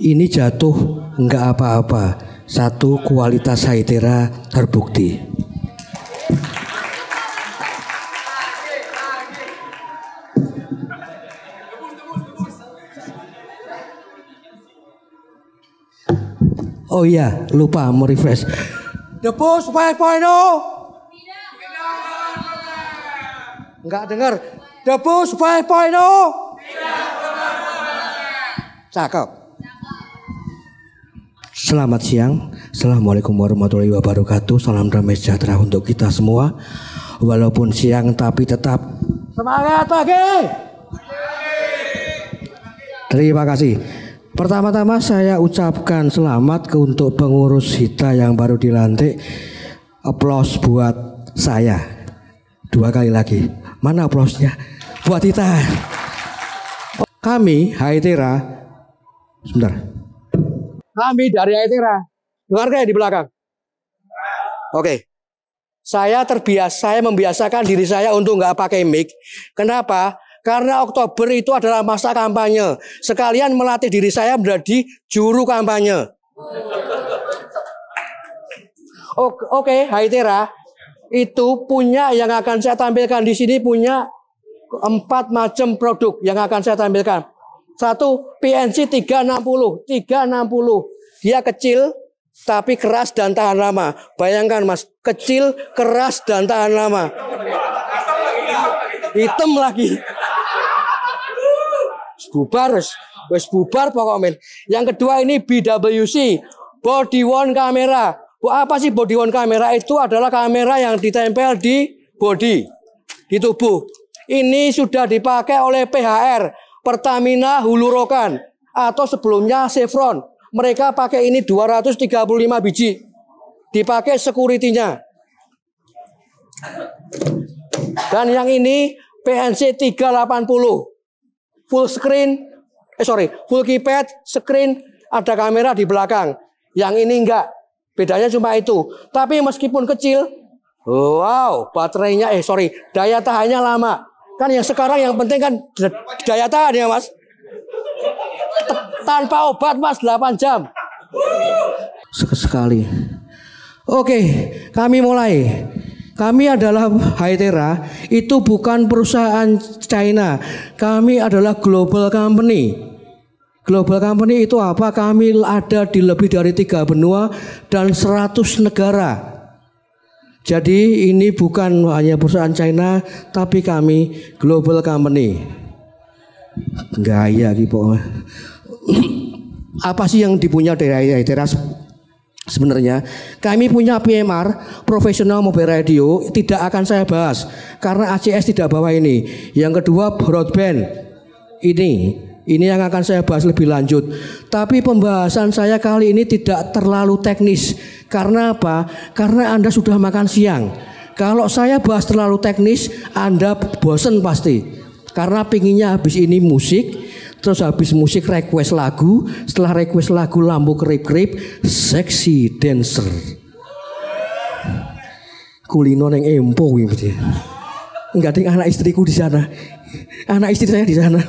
Ini jatuh enggak apa-apa. Satu, kualitas Haitera terbukti. Oh iya, lupa mau refresh. Debus 5.0. Enggak dengar. Debus 5.0. Cakep. Selamat siang. Assalamualaikum warahmatullahi wabarakatuh. Salam damai sejahtera untuk kita semua. Walaupun siang tapi tetap semangat pagi. Terima kasih. Pertama-tama saya ucapkan selamat untuk pengurus HITA yang baru dilantik. Aplaus buat saya. 2 kali lagi. Mana aplausnya? Buat HITA. Kami Haitera. Sebentar. Kami dari Haitera. Dengar kayak di belakang. Oke. Saya membiasakan diri saya untuk nggak pakai mic. Kenapa? Karena Oktober itu adalah masa kampanye. Sekalian melatih diri saya menjadi juru kampanye. Oke, Haitera itu punya yang akan saya tampilkan di sini punya 4 macam produk yang akan saya tampilkan. 1, PNC 360. Dia kecil tapi keras dan tahan lama. Bayangkan Mas, kecil, keras dan tahan lama. Hitam lagi. Wes bubar pokoknya. Yang kedua ini BWC, body worn kamera. Apa sih body worn kamera? Itu adalah kamera yang ditempel di body, di tubuh. Ini sudah dipakai oleh PHR, Pertamina Hulu Rokan, atau sebelumnya Chevron. Mereka pakai ini 235 biji. Dipakai security-nya. Dan yang ini PNC 380. Full keypad, screen, ada kamera di belakang. Yang ini enggak. Bedanya cuma itu. Tapi meskipun kecil, wow, baterainya daya tahannya lama. Kan yang sekarang yang penting kan daya tahan ya Mas. Tanpa obat Mas 8 jam. Sekali. Oke, kami mulai. Kami adalah Haitera, itu bukan perusahaan China. Kami adalah global company. Global company itu apa? Kami ada di lebih dari 3 benua dan 100 negara. Jadi ini bukan hanya perusahaan China, tapi kami global company. Gaya gitu. Apa sih yang dipunya dari Haitera? Sebenarnya kami punya PMR, Professional Mobile Radio, tidak akan saya bahas karena ACS tidak bawa ini. Yang kedua broadband, ini yang akan saya bahas lebih lanjut. Tapi pembahasan saya kali ini tidak terlalu teknis. Karena apa? Karena Anda sudah makan siang. Kalau saya bahas terlalu teknis, Anda bosen pasti. Karena pinginnya habis ini musik. Terus habis musik request lagu, setelah request lagu lampu kerip-kerip, sexy dancer. Kulino neng empo gitu. Enggak ada anak istriku di sana. Anak istri saya di sana.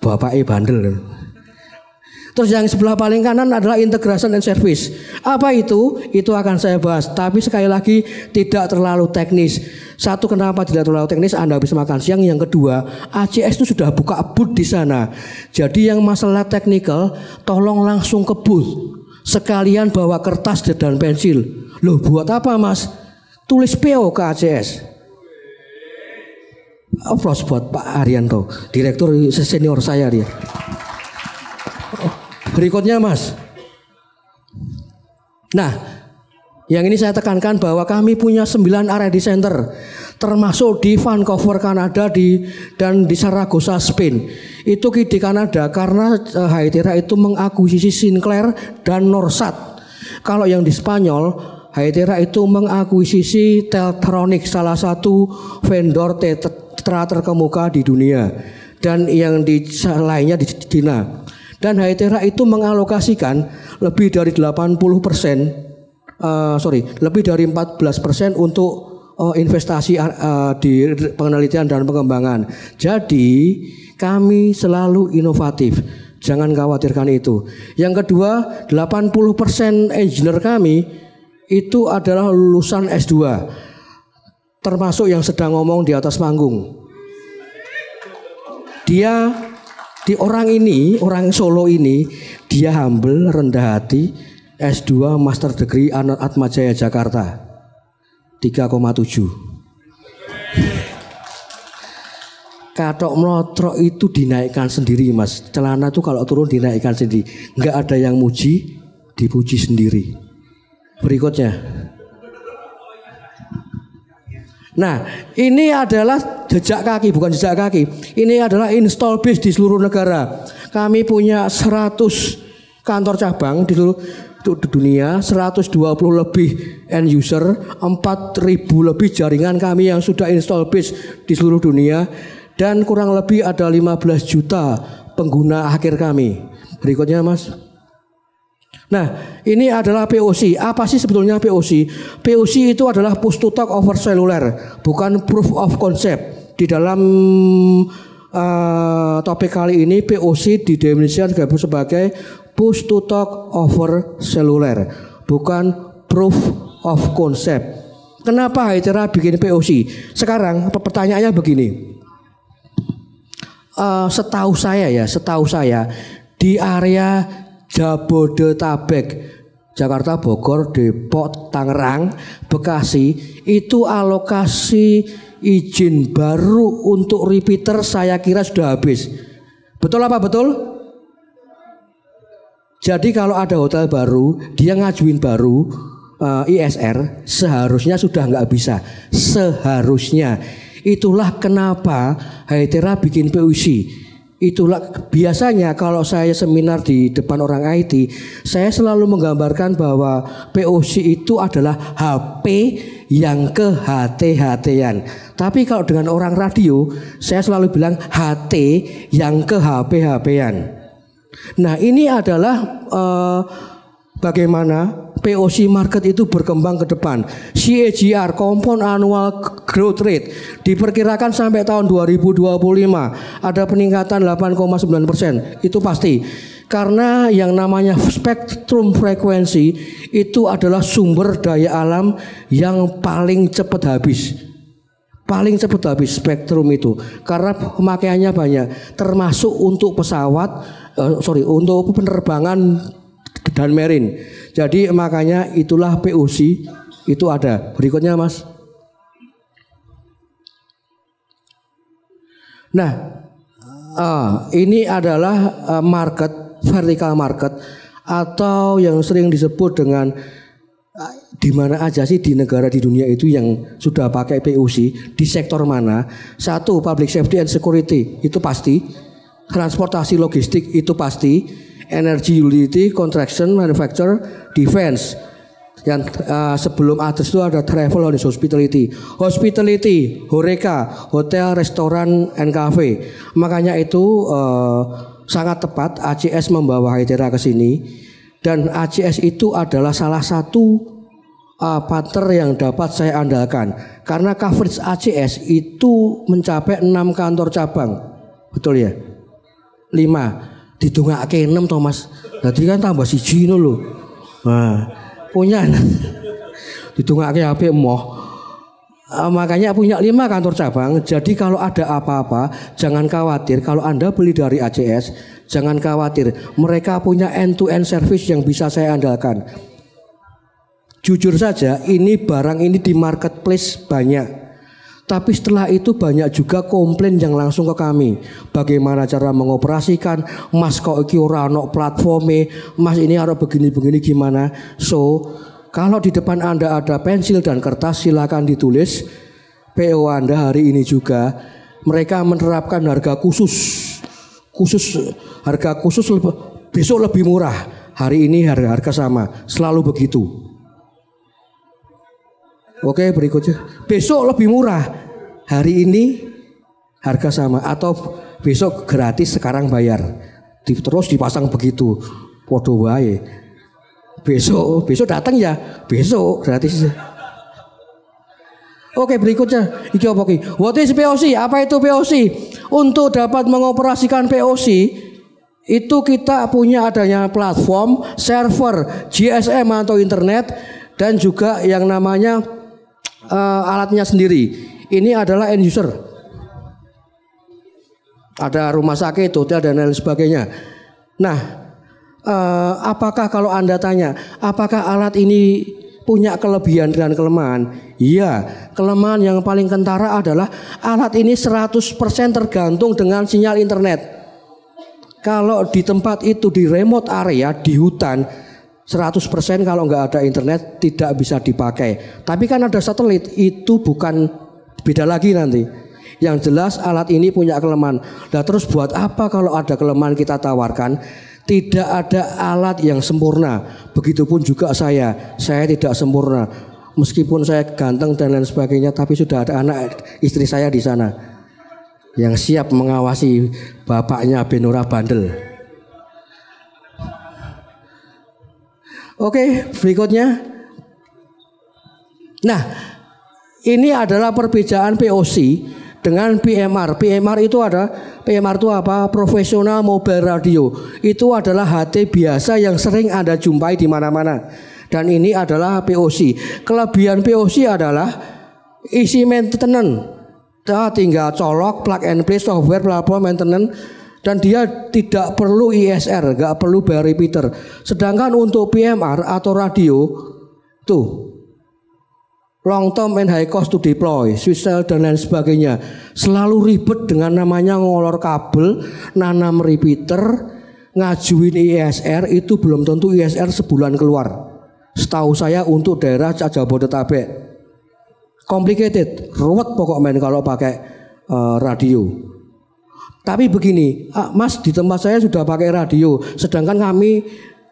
Bapaknya bandel. Terus yang sebelah paling kanan adalah integration and service. Apa itu? Itu akan saya bahas. Tapi sekali lagi tidak terlalu teknis. 1, kenapa tidak terlalu teknis? Anda bisa makan siang. Yang kedua, ACS itu sudah buka booth di sana. Jadi yang masalah teknikal, tolong langsung ke booth. Sekalian bawa kertas dan pensil. Loh, buat apa Mas? Tulis PO ke ACS. Aplaus buat Pak Arianto, direktur senior saya dia. Berikutnya Mas. Nah, yang ini saya tekankan bahwa kami punya 9 R&D center, termasuk di Vancouver, Kanada, dan di Saragossa, Spain. Itu di Kanada karena Haitera itu mengakuisisi Sinclair dan Norsat. Kalau yang di Spanyol, Haitera itu mengakuisisi Teltronic, salah satu vendor tetra terkemuka di dunia, dan yang lainnya di China. Dan Haitera itu mengalokasikan lebih dari 80%, lebih dari 14% untuk investasi di penelitian dan pengembangan. Jadi kami selalu inovatif. Jangan khawatirkan itu. Yang kedua, 80% engineer kami itu adalah lulusan S2. Termasuk yang sedang ngomong di atas panggung. Dia orang Solo ini, dia humble, rendah hati, S2 Master Degree Atmajaya Jakarta 3,7. Katok melotrok itu dinaikkan sendiri mas. Celana itu kalau turun dinaikkan sendiri. Enggak ada yang muji, dipuji sendiri. Berikutnya. Nah ini adalah jejak kaki, bukan jejak kaki. Ini adalah install base di seluruh negara. Kami punya 100 kantor cabang di seluruh dunia, 120 lebih end user, 4.000 lebih jaringan kami yang sudah install base di seluruh dunia. Dan kurang lebih ada 15 juta pengguna akhir kami. Berikutnya mas. Nah ini adalah POC. Apa sih sebetulnya POC? POC itu adalah push to talk over cellular, bukan proof of concept. Di dalam topik kali ini POC didefinisikan sebagai push to talk over cellular, bukan proof of concept. Kenapa Hytera bikin POC? Sekarang pertanyaannya begini. Setahu saya di area Jabodetabek, Jakarta, Bogor, Depok, Tangerang, Bekasi itu alokasi izin baru untuk repeater saya kira sudah habis. Betul apa betul? Jadi kalau ada hotel baru dia ngajuin baru ISR seharusnya sudah nggak bisa. Seharusnya. Itulah kenapa Hytera bikin POC. Itulah biasanya kalau saya seminar di depan orang IT, saya selalu menggambarkan bahwa POC itu adalah HP yang ke HT-HT-an. Tapi kalau dengan orang radio, saya selalu bilang HT yang ke HP-HP-an. Nah ini adalah bagaimana POC market itu berkembang ke depan. CAGR, Compound Annual Growth Rate, diperkirakan sampai tahun 2025 ada peningkatan 8,9%. Itu pasti. Karena yang namanya spektrum frekuensi itu adalah sumber daya alam yang paling cepat habis. Paling cepat habis spektrum itu. Karena pemakaiannya banyak. Termasuk untuk pesawat, untuk penerbangan dan marine. Jadi makanya itulah POC itu ada. Berikutnya mas. Nah ini adalah market, vertical market, atau yang sering disebut dengan di mana aja sih di negara di dunia itu yang sudah pakai POC, di sektor mana? Satu, public safety and security itu pasti. Transportasi logistik itu pasti. Energy, utility, construction, manufacture, defense. Yang sebelum atas itu ada travel and hospitality. Hospitality, Horeca, hotel, restoran, and cafe. Makanya itu sangat tepat ACS membawa Hytera ke sini. Dan ACS itu adalah salah satu partner yang dapat saya andalkan. Karena coverage ACS itu mencapai 6 kantor cabang. Betul ya? 5. Ditungake 6 Thomas. Jadi kan tambah siji lho. Nah, punya ditungake apik moh. Makanya punya 5 kantor cabang. Jadi kalau ada apa-apa jangan khawatir. Kalau Anda beli dari ACS jangan khawatir. Mereka punya end-to-end service yang bisa saya andalkan. Jujur saja ini barang ini di marketplace banyak. Tapi setelah itu banyak juga komplain yang langsung ke kami. Bagaimana cara mengoperasikan, mas kok iki ora ono platforme, mas ini harus begini-begini gimana. So, kalau di depan Anda ada pensil dan kertas silakan ditulis PO Anda hari ini juga. Mereka menerapkan harga khusus harga khusus besok lebih murah. Hari ini harga sama, selalu begitu. Oke, berikutnya. Besok lebih murah. Hari ini harga sama atau besok gratis sekarang bayar. Terus dipasang begitu. Podo wae. Besok datang ya, besok gratis. Oke, berikutnya iki apa iki? What is POC? Apa itu POC? Untuk dapat mengoperasikan POC itu kita punya adanya platform, server, GSM atau internet, dan juga yang namanya alatnya sendiri. Ini adalah end user. Ada rumah sakit, hotel dan lain sebagainya. Nah, apakah kalau Anda tanya, apakah alat ini punya kelebihan dan kelemahan? Iya, kelemahan yang paling kentara adalah alat ini 100% tergantung dengan sinyal internet. Kalau di tempat itu di remote area, di hutan, 100% kalau nggak ada internet tidak bisa dipakai. Tapi kan ada satelit, itu bukan, beda lagi nanti. Yang jelas alat ini punya kelemahan. Nah terus buat apa kalau ada kelemahan kita tawarkan? Tidak ada alat yang sempurna. Begitupun juga saya tidak sempurna. Meskipun saya ganteng dan lain sebagainya, tapi sudah ada anak istri saya di sana yang siap mengawasi bapaknya Benora bandel. Oke, berikutnya. Nah, ini adalah perbedaan POC dengan PMR. PMR itu apa? Professional Mobile Radio. Itu adalah HT biasa yang sering Anda jumpai di mana-mana. Dan ini adalah POC. Kelebihan POC adalah isi maintenance. Tinggal colok, plug and play software, platform maintenance, dan dia tidak perlu ISR, nggak perlu bayar repeater. Sedangkan untuk PMR atau radio, tuh long term and high cost to deploy, switch cell dan lain sebagainya, selalu ribet dengan namanya ngolor kabel, nanam repeater, ngajuin ISR. Itu belum tentu ISR sebulan keluar. Setahu saya untuk daerah Jabodetabek complicated, ruwet pokoknya kalau pakai radio. Tapi begini, Mas, di tempat saya sudah pakai radio, sedangkan kami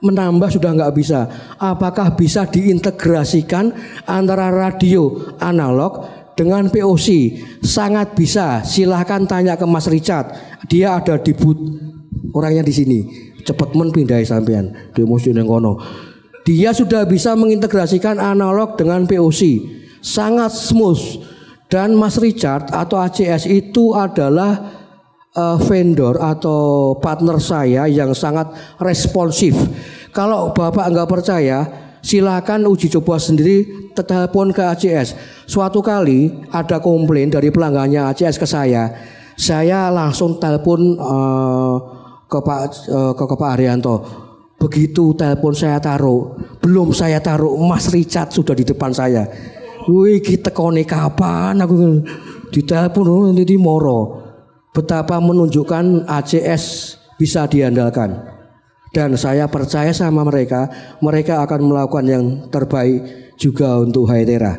menambah sudah nggak bisa. Apakah bisa diintegrasikan antara radio analog dengan POC? Sangat bisa. Silahkan tanya ke Mas Richard. Dia ada di booth, orangnya di sini. Cepet pindahi sampean. Demosi nang kono. Dia sudah bisa mengintegrasikan analog dengan POC. Sangat smooth. Dan Mas Richard atau ACS itu adalah vendor atau partner saya yang sangat responsif. Kalau Bapak nggak percaya, silakan uji coba sendiri, telepon ke ACS. Suatu kali ada komplain dari pelanggannya ACS ke saya langsung telepon ke Pak Arianto. Begitu telepon saya taruh, belum saya taruh, Mas Richard sudah di depan saya. Wih, kita kone kapan aku ditelepon di moro. Betapa menunjukkan ACS bisa diandalkan. Dan saya percaya sama mereka akan melakukan yang terbaik juga untuk Hytera.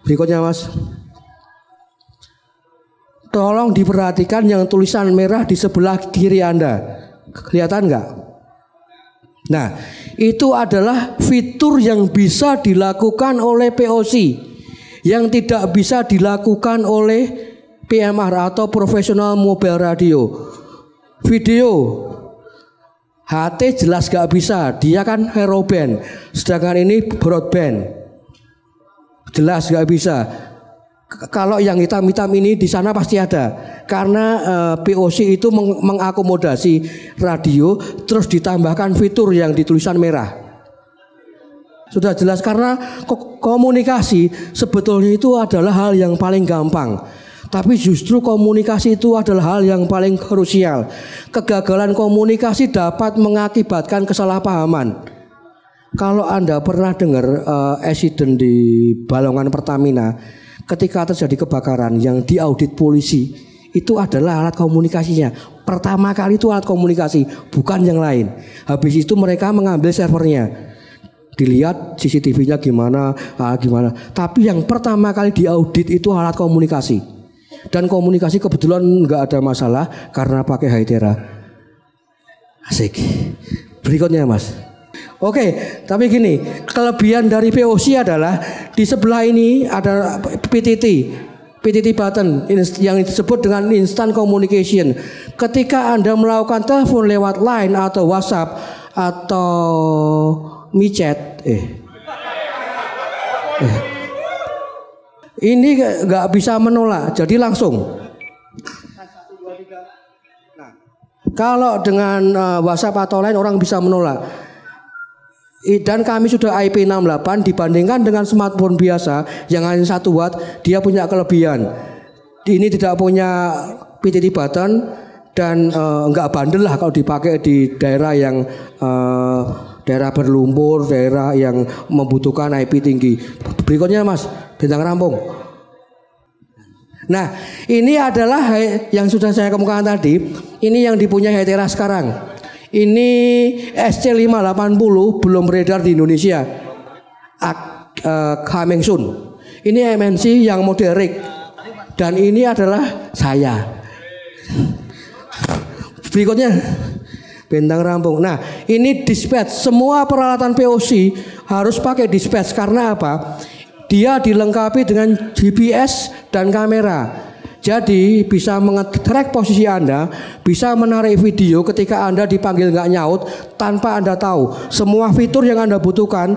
Berikutnya, Mas. Tolong diperhatikan yang tulisan merah di sebelah kiri Anda. Kelihatan nggak? Nah, itu adalah fitur yang bisa dilakukan oleh POC, yang tidak bisa dilakukan oleh PMR atau Professional Mobile Radio. Video HT jelas gak bisa, dia kan hero band, sedangkan ini broadband, jelas gak bisa. Kalau yang hitam-hitam ini di sana pasti ada, karena POC itu mengakomodasi radio, terus ditambahkan fitur yang ditulisan merah. Sudah jelas, karena komunikasi sebetulnya itu adalah hal yang paling gampang. Tapi justru komunikasi itu adalah hal yang paling krusial. Kegagalan komunikasi dapat mengakibatkan kesalahpahaman. Kalau Anda pernah dengar insiden di Balongan Pertamina, ketika terjadi kebakaran yang diaudit polisi, itu adalah alat komunikasinya. Pertama kali itu alat komunikasi, bukan yang lain. Habis itu mereka mengambil servernya, dilihat CCTV-nya gimana. Tapi yang pertama kali diaudit itu alat komunikasi. Dan komunikasi kebetulan nggak ada masalah karena pakai Hytera. Asik. Berikutnya, Mas. Oke, tapi gini, kelebihan dari POC adalah di sebelah ini ada PTT button yang disebut dengan instant communication. Ketika Anda melakukan telepon lewat Line atau WhatsApp atau WeChat, Ini nggak bisa menolak, jadi langsung. Nah, kalau dengan WhatsApp atau lain orang bisa menolak. Dan kami sudah IP68 dibandingkan dengan smartphone biasa yang hanya 1 watt, dia punya kelebihan. Ini tidak punya PTT button dan nggak bandel lah kalau dipakai di daerah yang daerah berlumpur, daerah yang membutuhkan IP tinggi. Berikutnya Mas, bintang rampung. Nah, ini adalah yang sudah saya kemukakan tadi. Ini yang dipunyai Hytera sekarang. Ini SC580 belum beredar di Indonesia. Coming soon. Ini MNC yang model rig. Dan ini adalah saya. Berikutnya bintang rampung. Nah, ini dispatch. Semua peralatan POC harus pakai dispatch karena apa? Dia dilengkapi dengan GPS dan kamera. Jadi bisa menge-track posisi Anda, bisa menarik video ketika Anda dipanggil nggak nyaut tanpa Anda tahu. Semua fitur yang Anda butuhkan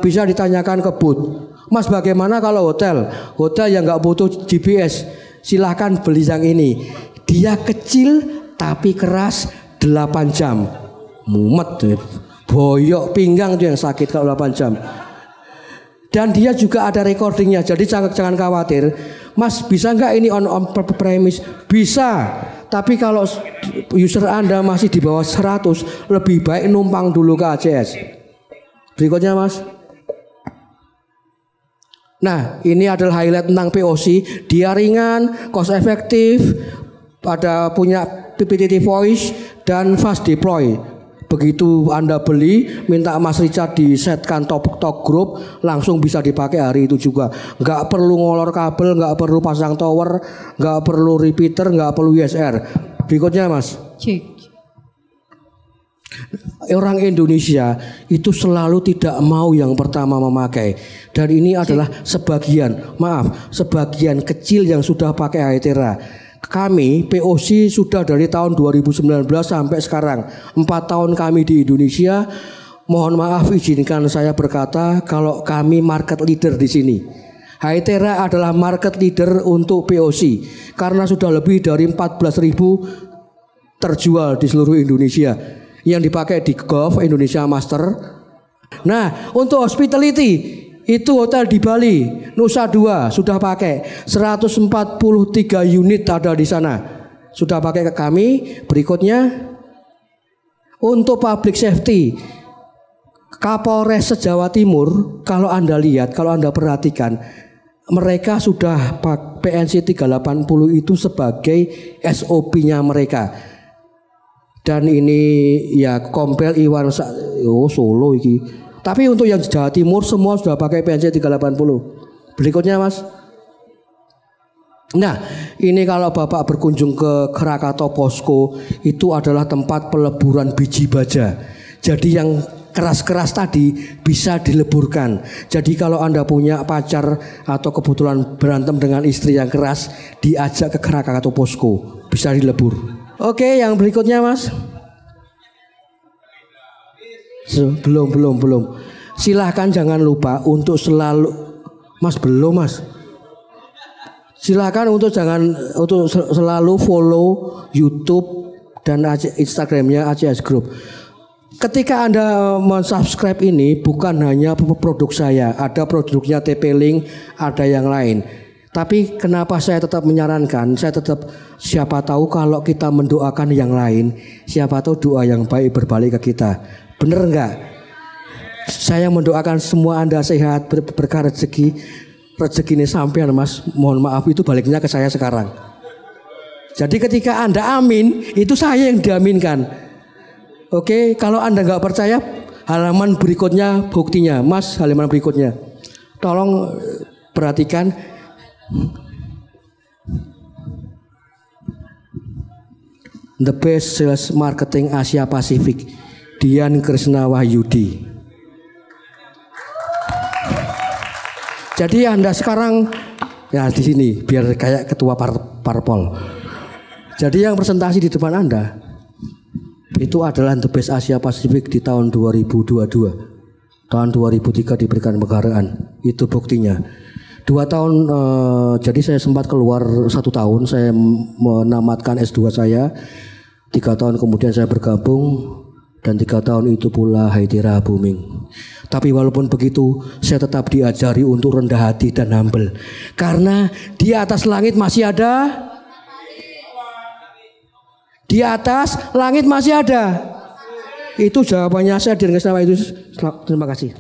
bisa ditanyakan ke booth. Mas, bagaimana kalau hotel? Hotel yang nggak butuh GPS, silahkan beli yang ini. Dia kecil tapi keras 8 jam. Mumet, boyok pinggang tuh yang sakit kalau 8 jam. Dan dia juga ada recordingnya, jadi jangan khawatir. Mas, bisa nggak ini on premise? Bisa. Tapi kalau user Anda masih di bawah 100, lebih baik numpang dulu ke ACS. Berikutnya Mas. Nah, ini adalah highlight tentang POC. Dia ringan, cost efektif, ada punya PTT voice dan fast deploy. Begitu Anda beli, minta Mas Richard disetkan top group, langsung bisa dipakai hari itu juga. Nggak perlu ngolor kabel, nggak perlu pasang tower, nggak perlu repeater, nggak perlu USR. Berikutnya Mas. Cek. Orang Indonesia itu selalu tidak mau yang pertama memakai. Dan ini adalah sebagian kecil yang sudah pakai Hytera. Kami POC sudah dari tahun 2019 sampai sekarang 4 tahun kami di Indonesia. Mohon maaf, izinkan saya berkata kalau kami market leader di sini. Hytera adalah market leader untuk POC karena sudah lebih dari 14.000 terjual di seluruh Indonesia yang dipakai di Golf Indonesia Master. Nah, untuk hospitality itu hotel di Bali, Nusa Dua sudah pakai 143 unit ada di sana. Sudah pakai ke kami. Berikutnya untuk public safety, Kapolres Jawa Timur, kalau Anda lihat, kalau Anda perhatikan, mereka sudah PNC 380 itu sebagai SOP-nya mereka. Dan ini ya Kompel Iwan Solo iki. Tapi untuk yang Jawa Timur semua sudah pakai PNC 380. Berikutnya Mas. Nah, ini kalau Bapak berkunjung ke Krakatau Posko, itu adalah tempat peleburan biji baja. Jadi yang keras-keras tadi bisa dileburkan. Jadi kalau Anda punya pacar atau kebetulan berantem dengan istri yang keras, diajak ke Krakatau Posko, bisa dilebur. Oke, yang berikutnya Mas. Belum. Silahkan jangan lupa untuk selalu, Mas, belum Mas. Silahkan untuk selalu follow YouTube dan Instagramnya ACS Group. Ketika Anda mensubscribe ini bukan hanya produk saya, ada produknya TP-Link, ada yang lain. Tapi kenapa saya tetap menyarankan, siapa tahu kalau kita mendoakan yang lain, siapa tahu doa yang baik berbalik ke kita. Bener enggak? Saya mendoakan semua Anda sehat, berkah rezeki ini sampean Mas. Mohon maaf itu baliknya ke saya sekarang. Jadi ketika Anda amin, itu saya yang diaminkan. Oke, kalau Anda enggak percaya, halaman berikutnya buktinya. Mas, halaman berikutnya. Tolong perhatikan. The best sales marketing Asia Pasifik, Dian Krisna Wahyudi. Jadi Anda sekarang ya di sini biar kayak ketua parpol. Jadi yang presentasi di depan Anda itu adalah The Best Asia Pasifik di tahun 2022. Tahun 2003 diberikan penghargaan. Itu buktinya. 2 tahun, jadi saya sempat keluar 1 tahun, saya menamatkan S2 saya. 3 tahun kemudian saya bergabung, dan 3 tahun itu pula Haidera booming. Tapi walaupun begitu, saya tetap diajari untuk rendah hati dan humble. Karena di atas langit masih ada, di atas langit masih ada. Itu jawabannya saya, dan itu terima kasih.